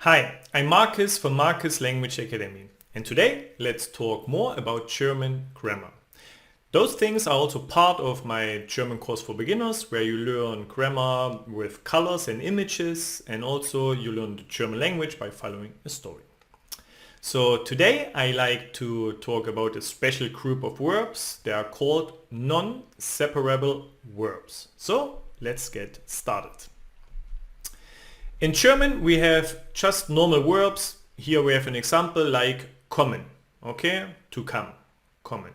Hi, I'm Marcus from Marcus Language Academy, and today let's talk more about German grammar. Those things are also part of my German course for beginners, where you learn grammar with colors and images, and also you learn the German language by following a story. So today I like to talk about a special group of verbs. They are called non-separable verbs. So let's get started. In German we have just normal verbs. Here we have an example like kommen, okay, to come, kommen.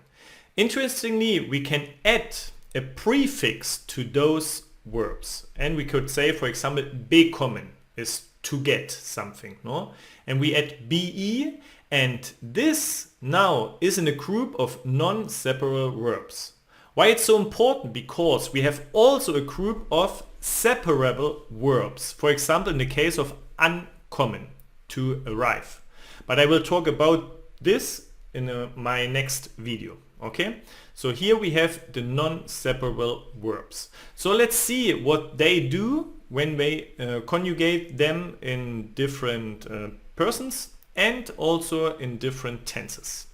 Interestingly, we can add a prefix to those verbs, and we could say, for example, bekommen is to get something, no? And we add be, and this now is in a group of non-separable verbs. Why it's so important? Because we have also a group of separable verbs. For example, in the case of ankommen, to arrive. But I will talk about this in my next video. Okay, so here we have the non-separable verbs. So let's see what they do when we conjugate them in different persons and also in different tenses.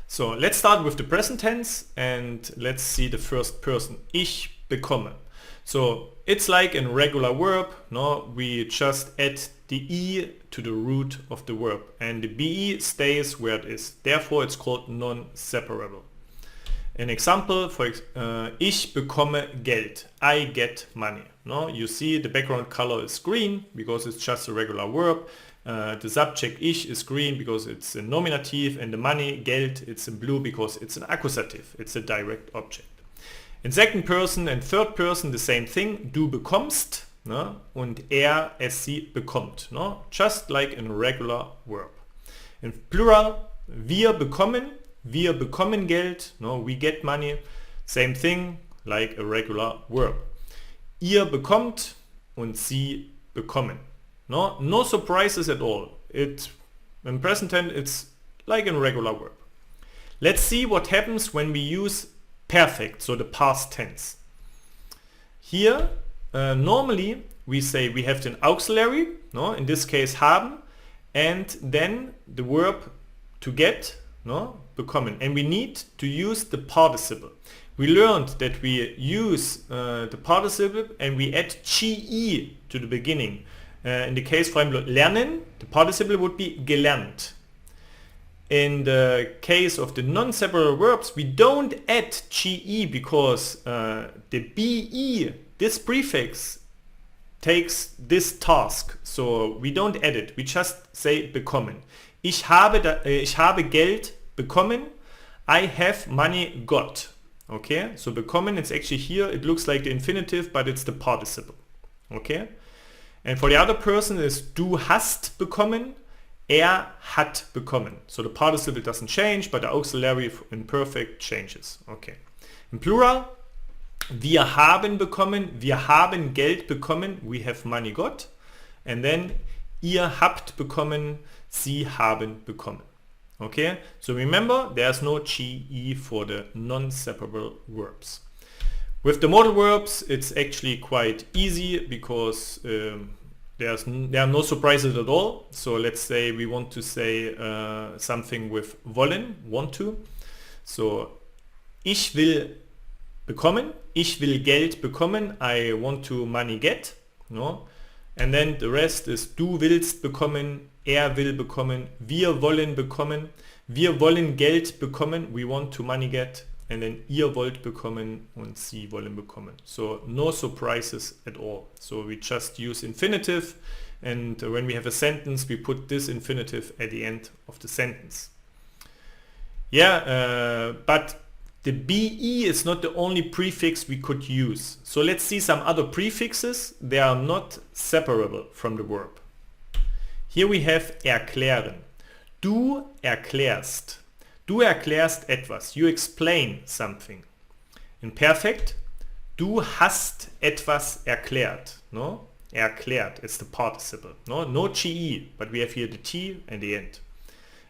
So let's start with the present tense and let's see the first person. Ich bekomme. So it's like a regular verb, no? We just add the E to the root of the verb and the BE stays where it is. Therefore it's called non-separable. An example, for ich bekomme Geld. I get money. No? You see the background color is green because it's just a regular verb. The subject ich is green because it's a nominative, and the money, Geld, it's in blue because it's an accusative. It's a direct object. In second person and third person the same thing. Du bekommst, no? Und sie bekommt. No? Just like a regular verb. In plural, wir bekommen Geld. No? We get money. Same thing like a regular verb. Ihr bekommt und sie bekommen. No? No surprises at all. In present tense it's like a regular verb. Let's see what happens when we use perfect, so the past tense. Here normally we say we have an auxiliary, no? In this case haben, and then the verb to get, no? Bekommen, and we need to use the participle. We learned that we use the participle and we add ge to the beginning. In the case for example lernen, the participle would be gelernt. In the case of the non-separable verbs, we don't add ge because the be, this prefix, takes this task. So we don't add it. We just say bekommen. Ich habe Geld bekommen. I have money got. Okay, so bekommen, it's actually here, it looks like the infinitive, but it's the participle. Okay, and for the other person is du hast bekommen. Hat bekommen. So the participle doesn't change, but the auxiliary in perfect changes. Okay. In plural, wir haben bekommen, wir haben Geld bekommen, we have money got. And then ihr habt bekommen, sie haben bekommen. Okay. So remember, there's no ge for the non-separable verbs. With the modal verbs, it's actually quite easy because there are no surprises at all. So let's say we want to say something with wollen, want to. So ich will bekommen, ich will Geld bekommen, I want to money get, no? And then the rest is du willst bekommen, will bekommen, wir wollen bekommen, wir wollen Geld bekommen, we want to money get, and then ihr wollt bekommen und sie wollen bekommen. So no surprises at all. So we just use infinitive, and when we have a sentence we put this infinitive at the end of the sentence. Yeah, but the be is not the only prefix we could use. So let's see some other prefixes. They are not separable from the verb. Here we have erklären. Du erklärst. Du erklärst etwas. You explain something. In Perfekt, du hast etwas erklärt. No? Erklärt, it's the participle. No ge, but we have here the t and the end.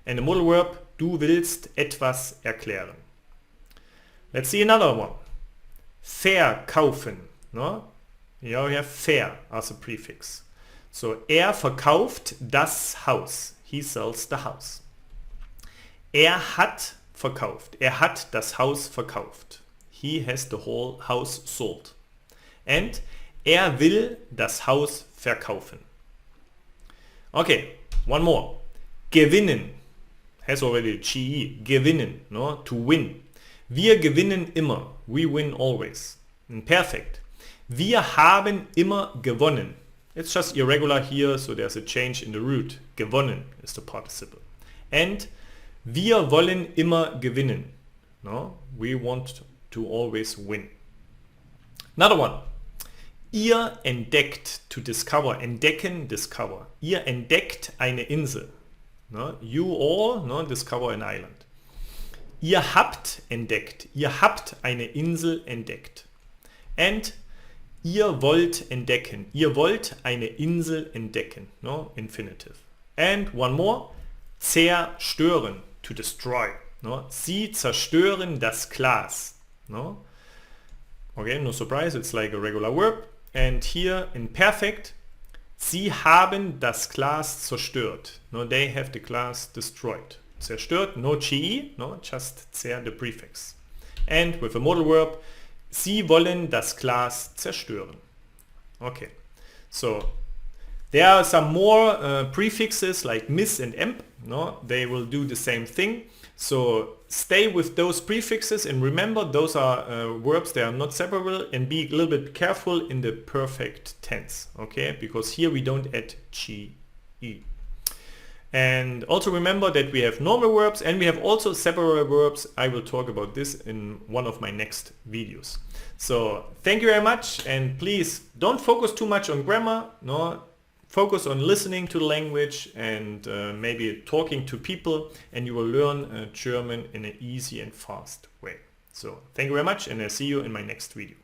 And the modal verb, du willst etwas erklären. Let's see another one. Verkaufen. No? Here we have ver as a prefix. So verkauft das Haus. He sells the house. Hat verkauft. Hat das Haus verkauft. He has the whole house sold. And will das Haus verkaufen. Okay, one more. Gewinnen. Has already GE. Gewinnen. No? To win. Wir gewinnen immer. We win always. In Perfekt. Wir haben immer gewonnen. It's just irregular here, so there's a change in the root. Gewonnen is the participle. And wir wollen immer gewinnen. No? We want to always win. Another one. Ihr entdeckt, to discover, entdecken, discover. Ihr entdeckt eine Insel. No? You all discover an island. Ihr habt entdeckt. Ihr habt eine Insel entdeckt. And ihr wollt entdecken. Ihr wollt eine Insel entdecken. No? Infinitive. And one more. Zerstören, to destroy. No? Sie zerstören das Glas. No? Okay, no surprise, it's like a regular verb. And here in Perfekt, sie haben das Glas zerstört. No, they have the glass destroyed. Zerstört, no GE, no, just the prefix. And with a modal verb, sie wollen das Glas zerstören. Okay, so there are some more prefixes like miss and emp. No, they will do the same thing. So stay with those prefixes and remember those are verbs, they are not separable, and be a little bit careful in the perfect tense, okay, because here we don't add GE. And also remember that we have normal verbs and we have also separable verbs. I will talk about this in one of my next videos. So thank you very much, and please don't focus too much on grammar, no. Focus on listening to the language and maybe talking to people, and you will learn German in an easy and fast way. So thank you very much, and I'll see you in my next video.